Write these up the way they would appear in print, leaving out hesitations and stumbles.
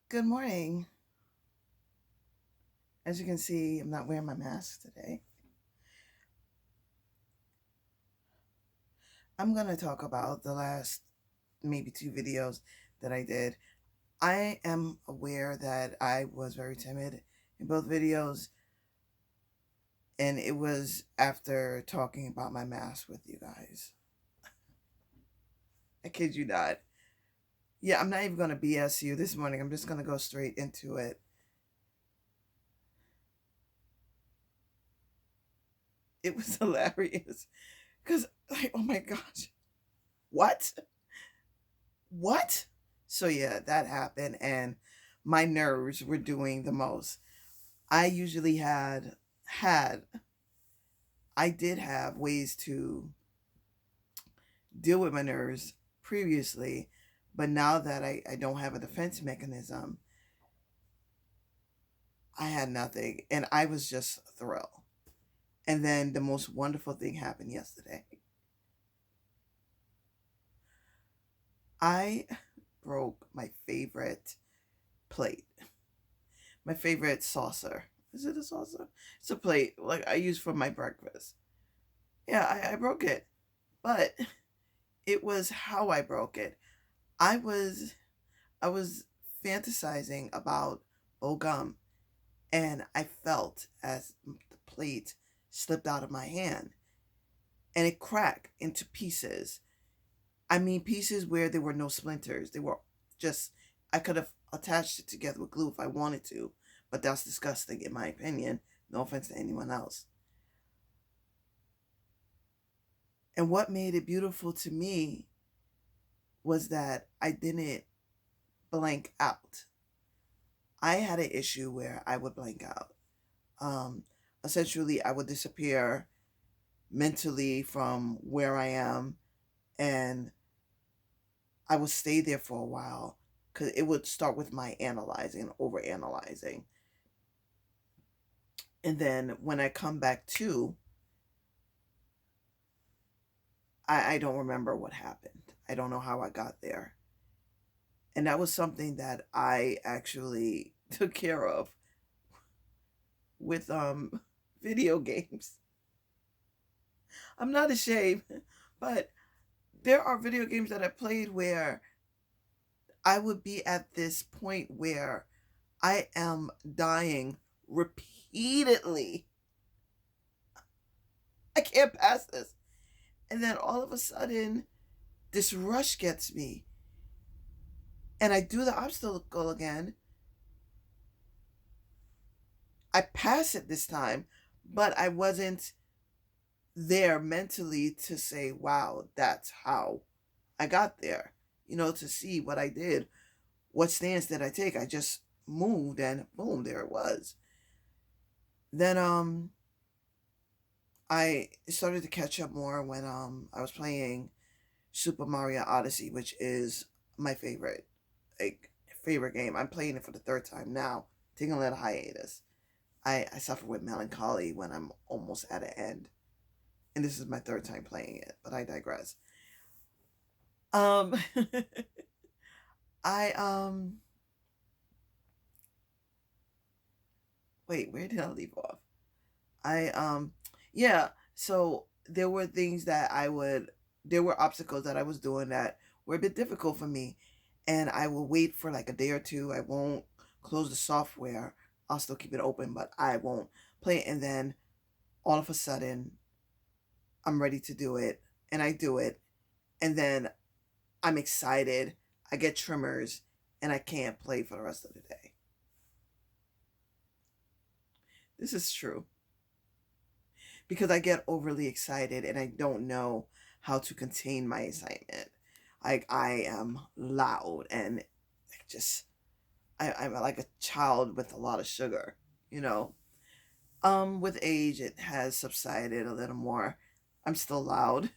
Good morning. As you can see, I'm not wearing my mask today. I'm going to talk about the last maybe two videos that I did. I am aware that I was very timid in both videos, and it was after talking about my mask with you guys. I kid you not. Yeah, I'm not even going to BS you this morning. I'm just going to go straight into it. It was hilarious because, like, oh my gosh, what? What? So yeah, that happened, and my nerves were doing the most. I usually had I did have ways to deal with my nerves previously, but now that I don't have a defense mechanism, I had nothing, and I was just thrilled. And then the most wonderful thing happened yesterday. I broke my favorite plate, my favorite saucer. Is it a saucer? It's a plate like I use for my breakfast. Yeah, I broke it, but it was how I broke it. I was I was fantasizing about gum, and I felt as the plate slipped out of my hand, and it cracked into pieces. I mean, pieces where there were no splinters. They were just I could have attached it together with glue if I wanted to, but that's disgusting in my opinion. No offense to anyone else. And what made it beautiful to me was that I didn't blank out. I had an issue where I would blank out. Um, Essentially, I would disappear mentally from where I am, and I would stay there for a while because it would start with my analyzing, over analyzing. And then when I come back to, I don't remember what happened. I don't know how I got there. And that was something that I actually took care of with video games. I'm not ashamed, but there are video games that I played where I would be at this point where I am dying repeatedly. I can't pass this. And then all of a sudden, this rush gets me. And I do the obstacle again. I pass it this time, but I wasn't there mentally to say, wow, that's how I got there. To see what I did. What stance did I take? I just moved and boom, there it was. Then I started to catch up more when I was playing Super Mario Odyssey, which is my like favorite game. I'm playing it for the third time now, taking a little hiatus. I suffer with melancholy when I'm almost at an end, and this is my third time playing it. But I digress. Um, I wait, where did I leave off? I yeah. So there were things that there were obstacles that I was doing that were a bit difficult for me, and I will wait for like a day or two. I won't close the software. I'll still keep it open, but I won't play it. And then all of a sudden, I'm ready to do it, and I do it, and then I'm excited. I get tremors, and I can't play for the rest of the day. This is true because I get overly excited and I don't know how to contain my excitement. Like I am loud and just I'm like a child with a lot of sugar, you know. With age it has subsided a little more. I'm still loud,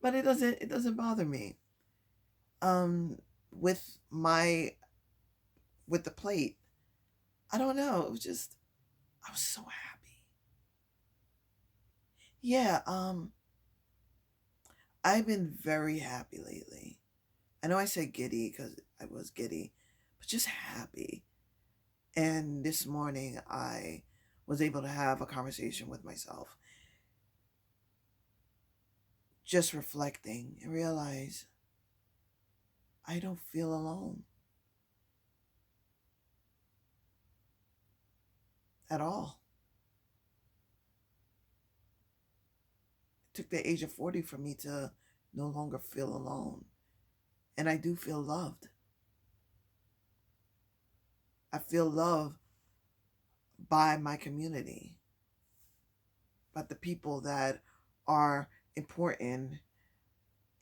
but it doesn't bother me. Um with my with the plate, I don't know, it was just I was so happy. Yeah, I've been very happy lately. I know I said giddy because I was giddy, but just happy. And this morning I was able to have a conversation with myself, just reflecting and realize I don't feel alone at all. It took the age of 40 for me to no longer feel alone. And I do feel loved. I feel loved by my community, by the people that are important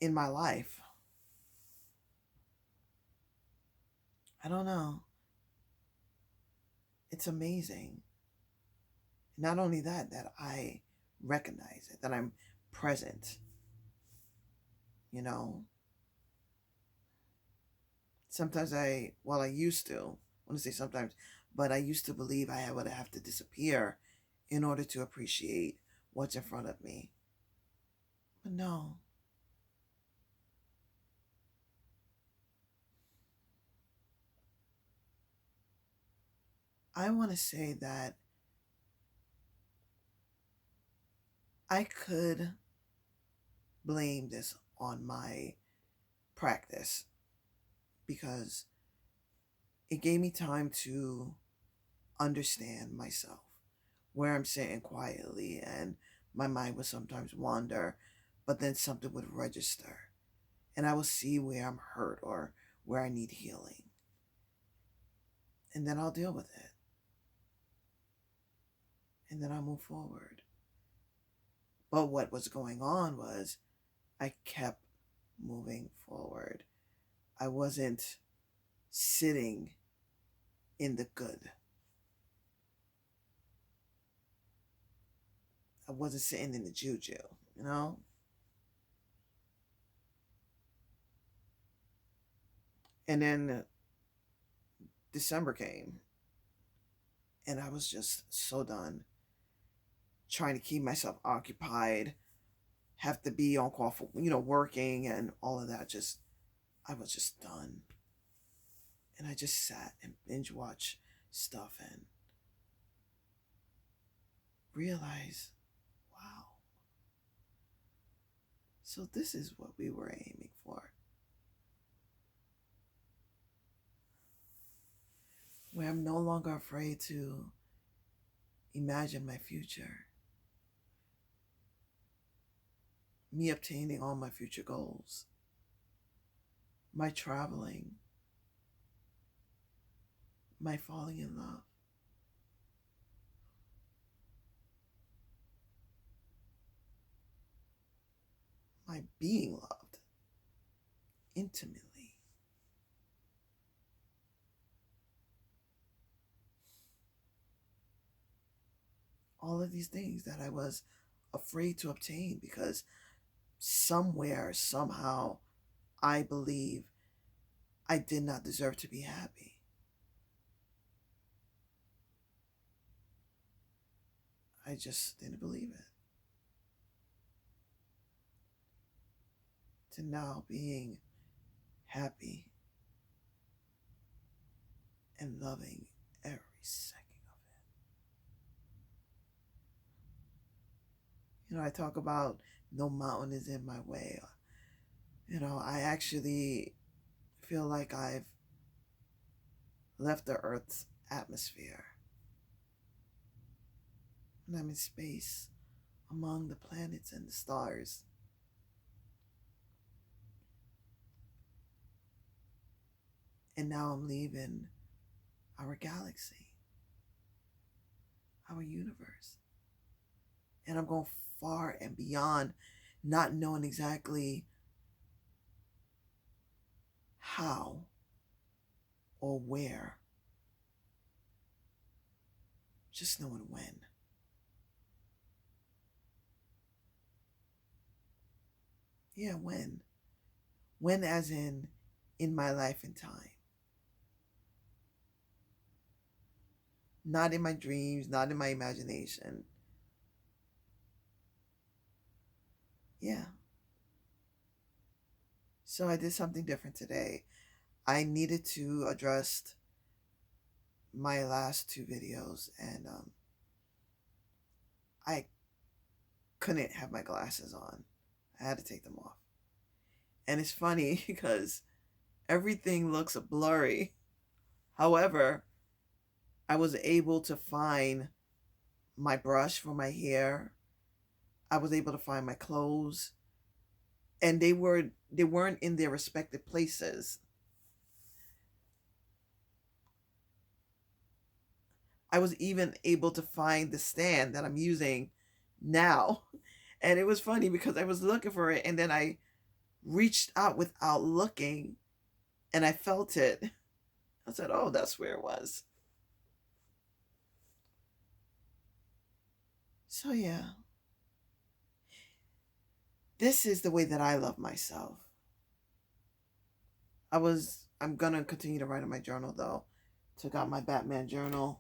in my life. I don't know. It's amazing. Not only that, that I recognize it, that I'm present, you know. Sometimes I used to, I want to say sometimes, but I used to believe I would have to disappear in order to appreciate what's in front of me. But no, I want to say that I could blame this on my practice because it gave me time to understand myself, where I'm sitting quietly and my mind would sometimes wander, but then something would register and I will see where I'm hurt or where I need healing. And then I'll deal with it. And then I'll move forward. But what was going on was I kept moving forward. I wasn't sitting in the good. I wasn't sitting in the juju, you know? And then December came and I was just so done trying to keep myself occupied, have to be on call for, working and all of that. Just, I was just done. And I just sat and binge watched stuff and realized, wow, so this is what we were aiming for. Where I'm no longer afraid to imagine my future, me obtaining all my future goals, my traveling, my falling in love, my being loved intimately. All of these things that I was afraid to obtain because somewhere, somehow, I believe I did not deserve to be happy. I just didn't believe it. To now being happy and loving every second of it. I talk about no mountain is in my way. I actually feel like I've left the Earth's atmosphere and I'm in space among the planets and the stars. And now I'm leaving our galaxy, our universe. And I'm going far and beyond, not knowing exactly how or where, just knowing when. Yeah, when. When, as in my life and time. Not in my dreams, not in my imagination. Yeah. So I did something different today. I needed to address my last two videos, and I couldn't have my glasses on. I had to take them off. And it's funny because everything looks blurry. However, I was able to find my brush for my hair. I was able to find my clothes, and they weren't in their respective places. I was even able to find the stand that I'm using now. And it was funny because I was looking for it, and then I reached out without looking, and I felt it. I said, "Oh, that's where it was." So yeah, this is the way that I love myself. I'm gonna continue to write in my journal though. Took out my Batman journal.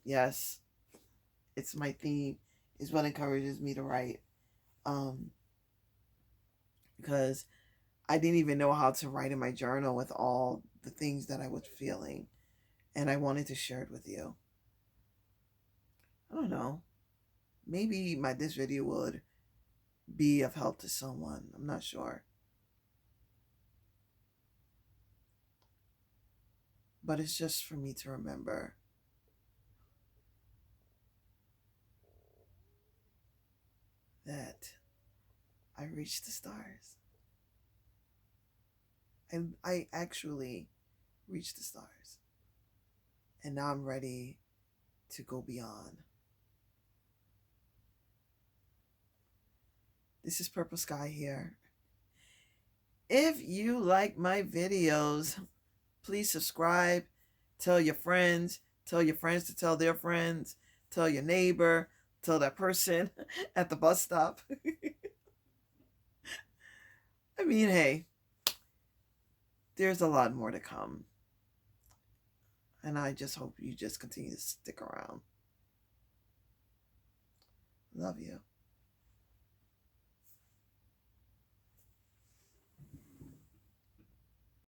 Yes, it's my theme. Is what encourages me to write. Um, because I didn't even know how to write in my journal with all the things that I was feeling, and I wanted to share it with you. I don't know. Maybe this video would be of help to someone. I'm not sure. But it's just for me to remember that I reached the stars. And I actually reached the stars. And now I'm ready to go beyond. This is Purple Sky here. If you like my videos, please subscribe, tell your friends to tell their friends, tell your neighbor, tell that person at the bus stop. I mean, hey, there's a lot more to come. And I just hope you just continue to stick around. Love you.